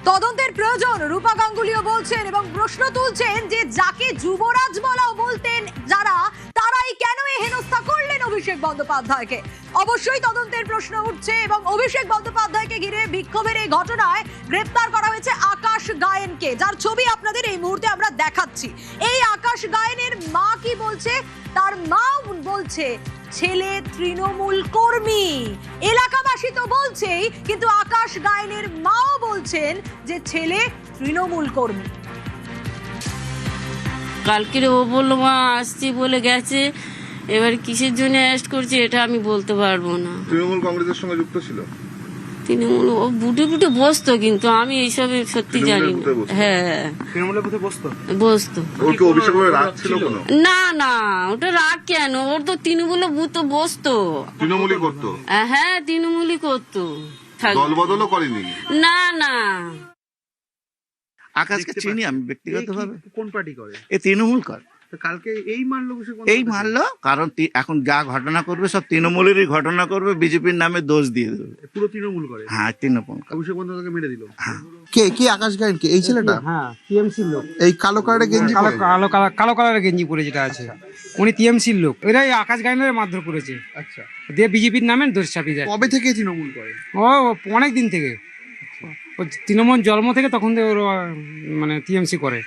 তদন্তের প্রয়োজন রূপা গাঙ্গুলিও বলছেন এবং প্রশ্ন তুলছেন যে যাকে যুবরাজ বলাও বলতেন যারা, তারাই কেন এই হেনস্থা করলেন অভিষেক বন্দ্যোপাধ্যায়কে। অবশ্যই তদন্তের প্রশ্ন উঠছে এবং অভিষেক বন্দ্যোপাধ্যায়কে ঘিরে বিক্ষোভের এই ঘটনায় গ্রেপ্তার করা হয়েছে আকাশ গায়েনকে, যার ছবি আপনাদের এই মুহূর্তে আমরা দেখাচ্ছি। এই আকাশ গায়েনের মা কি বলছে, তার মা বলছে ছেলে তৃণমূল কর্মী। এলাকাবাসী তো বলছেই, কিন্তু আকাশ গায়েনের মাও বলছেন যে ছেলে তৃণমূল কর্মী। কালকে ও বললো মা আসছি বলে গেছে, এবার কিসের জন্য অ্যারেস্ট করছে এটা আমি বলতে পারবো না। তৃণমূল কংগ্রেসের সঙ্গে যুক্ত ছিল? তৃণমূল ও বুটে বুটে বসতো, কিন্তু আমি এইসবে সত্যি জানি না। হ্যাঁ, তৃণমূলের বুথে বসতো। ওর কি অভিষেক ভাবে রাগ ছিল কোনো? না না, ওটা রাগ কেন, ওর তো তৃণমূল বুথ বসতো। তৃণমূলই করতো? হ্যাঁ, তৃণমূলই করতো। দল বদলও করেনি? না না। আকাশকে চিনি আমি ব্যক্তিগতভাবে। কোন পার্টি করে? এ তৃণমূল করে। তো কালকে এই মারলো এই মারলো কারণ এখন যা ঘটনা করবে সব তৃণমূলেরই ঘটনা করবে, বিজেপির নামে দোষ দিয়ে দেবে। পুরো তৃণমূল করে? হ্যাঁ, তৃণমূল। অভিষেক বন্দ্যোপাধ্যায়কে মেরে দিল। কে কি আকাশ গায়েন কে এই ছেলেটা? হ্যাঁ, টিএমসির লোক। এই কালো কালারের গেঞ্জি পরে? কালো কালারের গেঞ্জি পরে যেটা আছে, উনি টিএমসির লোক। এরাই আকাশ গায়েনের মারধর করেছে। আচ্ছা, দিয়ে বিজেপির নামে দোষ চাপিয়ে দেয়। কবে থেকে তৃণমূল করে? ও অনেক দিন থেকে, ও তৃণমূল জন্ম থেকে তখন থেকে ওরা মানে টিএমসি করে।